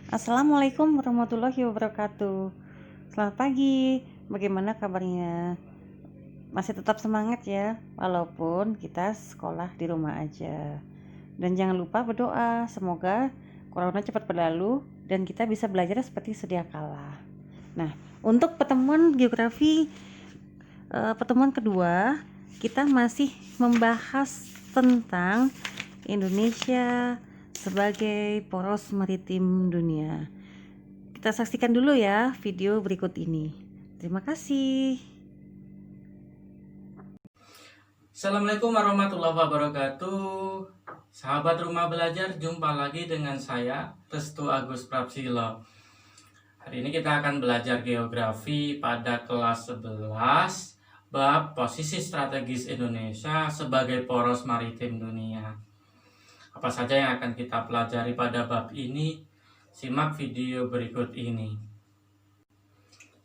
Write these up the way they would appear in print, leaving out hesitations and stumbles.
Assalamualaikum warahmatullahi wabarakatuh. Selamat pagi, bagaimana kabarnya? Masih tetap semangat ya, walaupun kita sekolah di rumah aja. Dan jangan lupa berdoa, semoga corona cepat berlalu dan kita bisa belajar seperti sedia kala. Nah, untuk pertemuan geografi pertemuan kedua, kita masih membahas tentang Indonesia sebagai poros maritim dunia. Kita saksikan dulu ya video berikut ini. Terima kasih. Assalamualaikum warahmatullahi wabarakatuh. Sahabat rumah belajar, jumpa lagi dengan saya, Restu Agus Prapsilo. Hari ini kita akan belajar geografi pada kelas 11, bab posisi strategis Indonesia sebagai poros maritim dunia. Apa saja yang akan kita pelajari pada bab ini? Simak video berikut ini.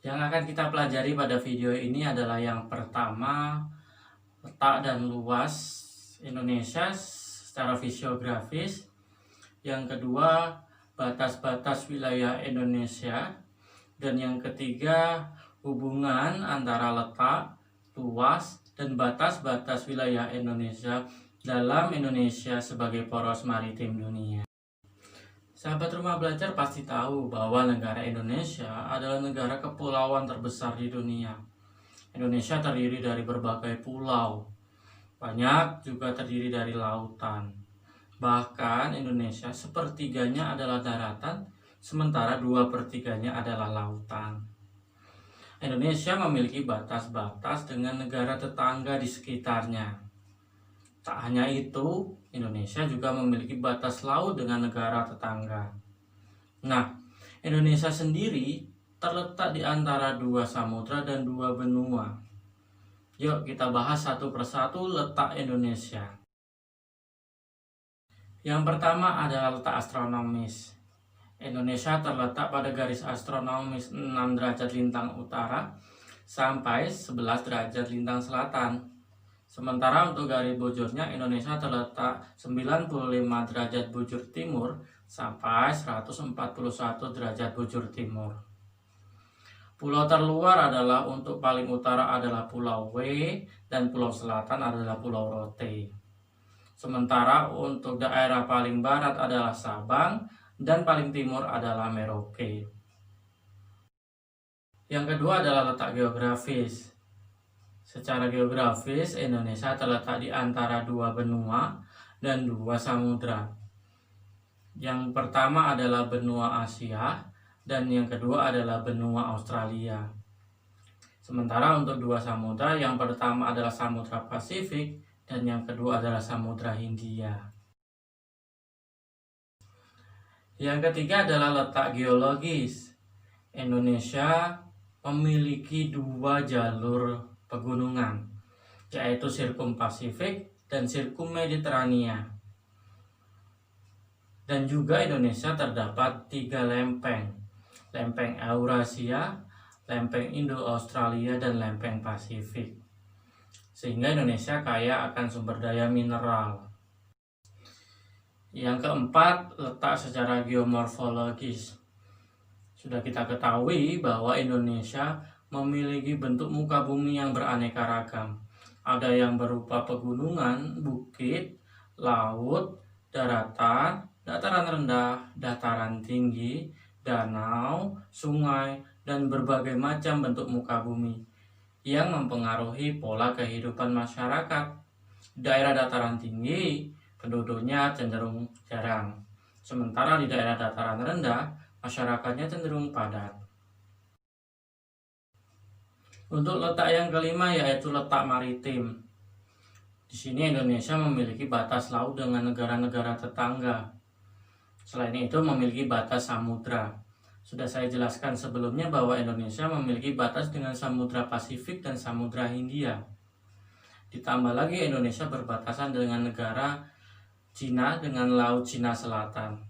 Yang akan kita pelajari pada video ini adalah yang pertama, letak dan luas Indonesia secara fisiografis. Yang kedua, batas-batas wilayah Indonesia. Dan yang ketiga, hubungan antara letak, luas, dan batas-batas wilayah Indonesia dalam Indonesia sebagai poros maritim dunia. Sahabat rumah belajar pasti tahu bahwa negara Indonesia adalah negara kepulauan terbesar di dunia. Indonesia terdiri dari berbagai pulau, banyak juga terdiri dari lautan. Bahkan Indonesia sepertiganya adalah daratan, sementara 2/3-nya adalah lautan. Indonesia memiliki batas-batas dengan negara tetangga di sekitarnya. Tak hanya itu, Indonesia juga memiliki batas laut dengan negara tetangga. Nah, Indonesia sendiri terletak di antara 2 samudra dan 2 benua. Yuk kita bahas satu persatu letak Indonesia. Yang pertama adalah letak astronomis. Indonesia terletak pada garis astronomis 6 derajat lintang utara sampai 11 derajat lintang selatan. Sementara untuk garis bujurnya, Indonesia terletak 95 derajat bujur timur sampai 141 derajat bujur timur. Pulau terluar adalah untuk paling utara adalah Pulau W dan pulau selatan adalah Pulau Rote. Sementara untuk daerah paling barat adalah Sabang dan paling timur adalah Merauke. Yang kedua adalah letak geografis. Secara geografis, Indonesia terletak di antara 2 benua dan 2 samudra. Yang pertama adalah benua Asia dan yang kedua adalah benua Australia. Sementara untuk 2 samudra, yang pertama adalah Samudra Pasifik dan yang kedua adalah Samudra Hindia. Yang ketiga adalah letak geologis. Indonesia memiliki 2 jalur pegunungan, yaitu Sirkum Pasifik dan Sirkum Mediterania. Dan juga Indonesia terdapat 3 lempeng, lempeng Eurasia, lempeng Indo-Australia, dan lempeng Pasifik. Sehingga Indonesia kaya akan sumber daya mineral. Yang keempat, letak secara geomorfologis. Sudah kita ketahui bahwa Indonesia memiliki bentuk muka bumi yang beraneka ragam. Ada yang berupa pegunungan, bukit, laut, daratan, dataran rendah, dataran tinggi, danau, sungai, dan berbagai macam bentuk muka bumi yang mempengaruhi pola kehidupan masyarakat. Daerah dataran tinggi, penduduknya cenderung jarang. Sementara di daerah dataran rendah, masyarakatnya cenderung padat. Untuk letak yang kelima yaitu letak maritim. Di sini Indonesia memiliki batas laut dengan negara-negara tetangga. Selain itu memiliki batas samudra. Sudah saya jelaskan sebelumnya bahwa Indonesia memiliki batas dengan Samudra Pasifik dan Samudra Hindia. Ditambah lagi Indonesia berbatasan dengan negara Cina dengan Laut Cina Selatan.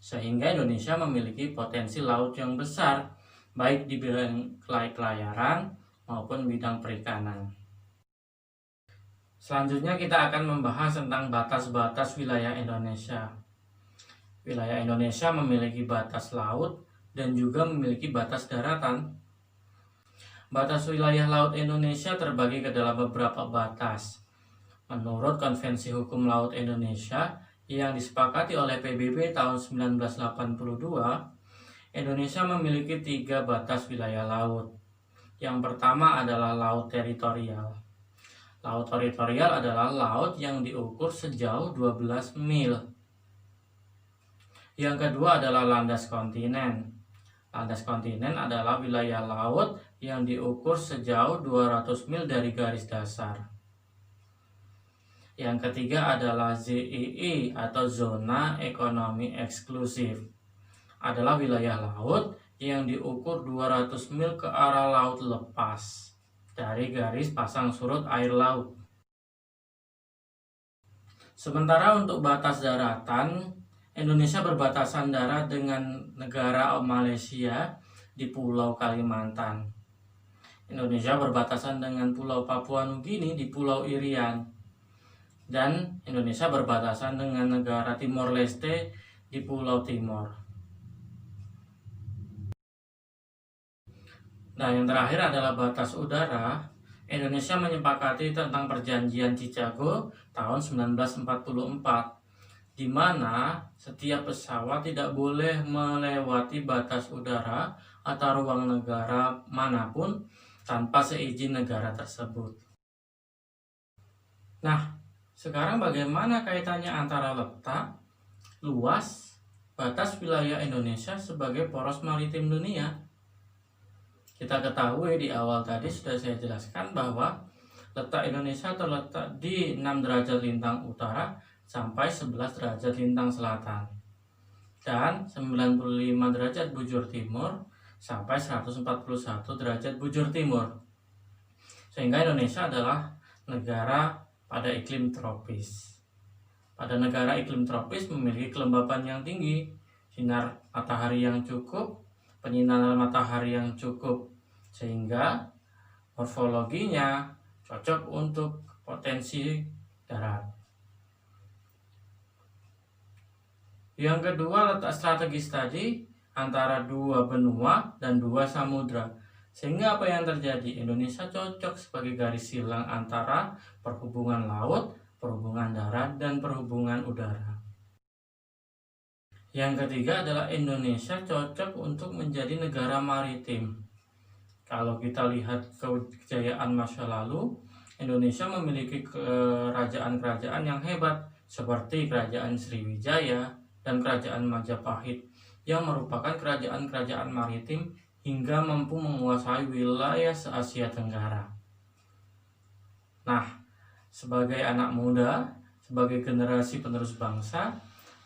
Sehingga Indonesia memiliki potensi laut yang besar, baik di bidang kelautan maupun bidang perikanan. Selanjutnya kita akan membahas tentang batas-batas wilayah Indonesia. Wilayah Indonesia memiliki batas laut dan juga memiliki batas daratan. Batas wilayah laut Indonesia terbagi ke dalam beberapa batas. Menurut Konvensi Hukum Laut Indonesia yang disepakati oleh PBB tahun 1982, Indonesia memiliki 3 batas wilayah laut. Yang pertama adalah laut teritorial. Laut teritorial adalah laut yang diukur sejauh 12 mil. Yang kedua adalah landas kontinen. Landas kontinen adalah wilayah laut yang diukur sejauh 200 mil dari garis dasar. Yang ketiga adalah ZEE atau zona ekonomi eksklusif. Adalah wilayah laut yang diukur 200 mil ke arah laut lepas dari garis pasang surut air laut. Sementara untuk batas daratan, Indonesia berbatasan darat dengan negara Malaysia di Pulau Kalimantan. Indonesia berbatasan dengan Pulau Papua Nugini di Pulau Irian. Dan Indonesia berbatasan dengan negara Timor Leste di Pulau Timor. Nah, yang terakhir adalah batas udara. Indonesia menyepakati tentang Perjanjian Chicago tahun 1944. Di mana setiap pesawat tidak boleh melewati batas udara atau ruang negara manapun tanpa seizin negara tersebut. Nah, sekarang bagaimana kaitannya antara letak, luas, batas wilayah Indonesia sebagai poros maritim dunia? Kita ketahui di awal tadi sudah saya jelaskan bahwa letak Indonesia terletak di 6 derajat lintang utara sampai 11 derajat lintang selatan dan 95 derajat bujur timur sampai 141 derajat bujur timur, sehingga Indonesia adalah negara pada iklim tropis. Pada negara iklim tropis memiliki kelembapan yang tinggi, sinar matahari yang cukup, penyinaran matahari yang cukup, sehingga morfologinya cocok untuk potensi darat. Yang kedua, letak strategis tadi antara 2 benua dan 2 samudra. Sehingga apa yang terjadi? Indonesia cocok sebagai garis silang antara perhubungan laut, perhubungan darat, dan perhubungan udara. Yang ketiga adalah Indonesia cocok untuk menjadi negara maritim. Kalau kita lihat kejayaan masa lalu, Indonesia memiliki kerajaan-kerajaan yang hebat seperti Kerajaan Sriwijaya dan Kerajaan Majapahit yang merupakan kerajaan-kerajaan maritim hingga mampu menguasai wilayah se-Asia Tenggara. Nah, sebagai anak muda, sebagai generasi penerus bangsa,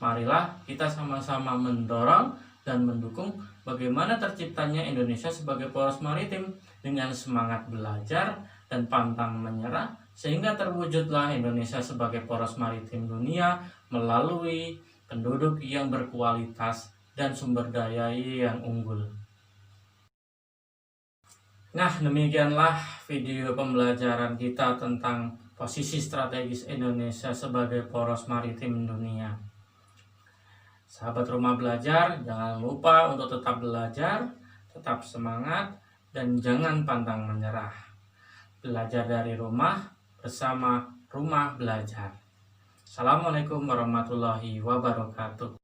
marilah kita sama-sama mendorong dan mendukung bagaimana terciptanya Indonesia sebagai poros maritim dengan semangat belajar dan pantang menyerah, sehingga terwujudlah Indonesia sebagai poros maritim dunia melalui penduduk yang berkualitas dan sumber daya yang unggul. Nah, demikianlah video pembelajaran kita tentang posisi strategis Indonesia sebagai poros maritim dunia. Sahabat Rumah Belajar, jangan lupa untuk tetap belajar, tetap semangat, dan jangan pantang menyerah. Belajar dari rumah bersama Rumah Belajar. Assalamualaikum warahmatullahi wabarakatuh.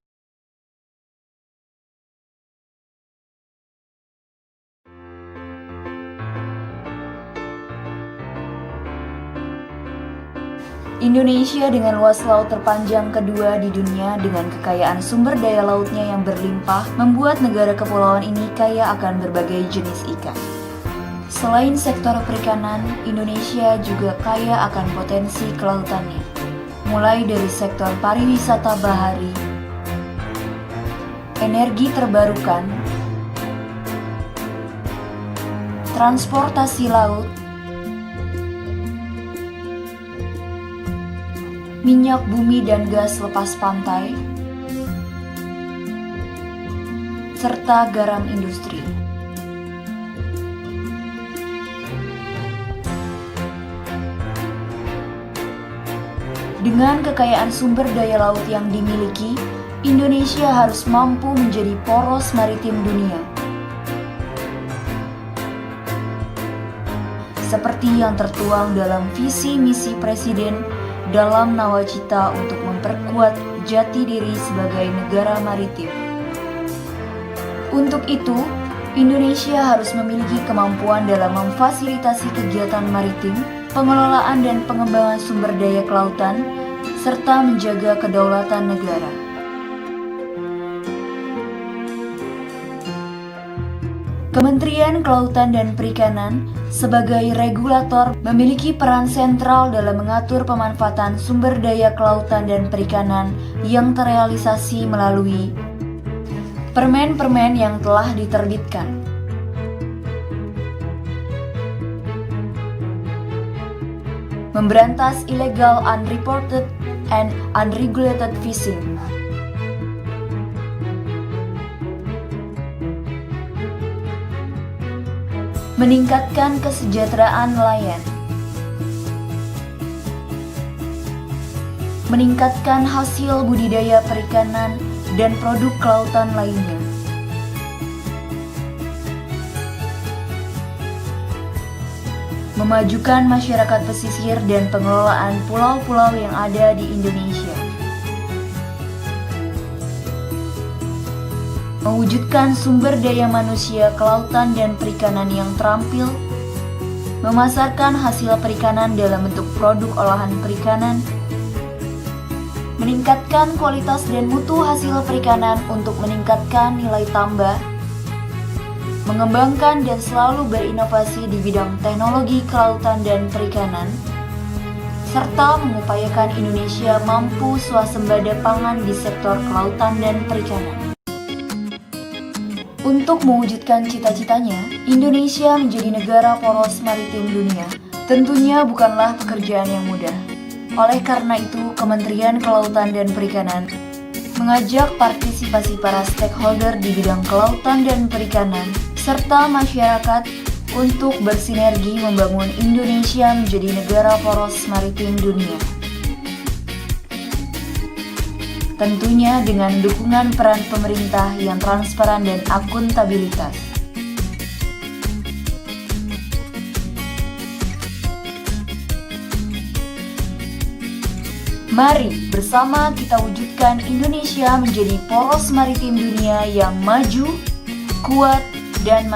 Indonesia dengan luas laut terpanjang kedua di dunia dengan kekayaan sumber daya lautnya yang berlimpah membuat negara kepulauan ini kaya akan berbagai jenis ikan. Selain sektor perikanan, Indonesia juga kaya akan potensi kelautannya, mulai dari sektor pariwisata bahari, energi terbarukan, transportasi laut, minyak bumi dan gas lepas pantai, serta garam industri. Dengan kekayaan sumber daya laut yang dimiliki, Indonesia harus mampu menjadi poros maritim dunia. Seperti yang tertuang dalam visi misi Presiden dalam nawacita untuk memperkuat jati diri sebagai negara maritim. Untuk itu, Indonesia harus memiliki kemampuan dalam memfasilitasi kegiatan maritim, pengelolaan dan pengembangan sumber daya kelautan, serta menjaga kedaulatan negara. Kementerian Kelautan dan Perikanan sebagai regulator memiliki peran sentral dalam mengatur pemanfaatan sumber daya kelautan dan perikanan yang terrealisasi melalui permen-permen yang telah diterbitkan. Memberantas illegal, unreported, and unregulated fishing. Meningkatkan kesejahteraan nelayan. Meningkatkan hasil budidaya perikanan dan produk kelautan lainnya. Memajukan masyarakat pesisir dan pengelolaan pulau-pulau yang ada di Indonesia. Mewujudkan sumber daya manusia kelautan dan perikanan yang terampil, memasarkan hasil perikanan dalam bentuk produk olahan perikanan, meningkatkan kualitas dan mutu hasil perikanan untuk meningkatkan nilai tambah, mengembangkan dan selalu berinovasi di bidang teknologi kelautan dan perikanan, serta mengupayakan Indonesia mampu swasembada pangan di sektor kelautan dan perikanan. Untuk mewujudkan cita-citanya, Indonesia menjadi negara poros maritim dunia tentunya bukanlah pekerjaan yang mudah. Oleh karena itu, Kementerian Kelautan dan Perikanan mengajak partisipasi para stakeholder di bidang kelautan dan perikanan serta masyarakat untuk bersinergi membangun Indonesia menjadi negara poros maritim dunia. Tentunya dengan dukungan peran pemerintah yang transparan dan akuntabilitas. Mari bersama kita wujudkan Indonesia menjadi poros maritim dunia yang maju, kuat, dan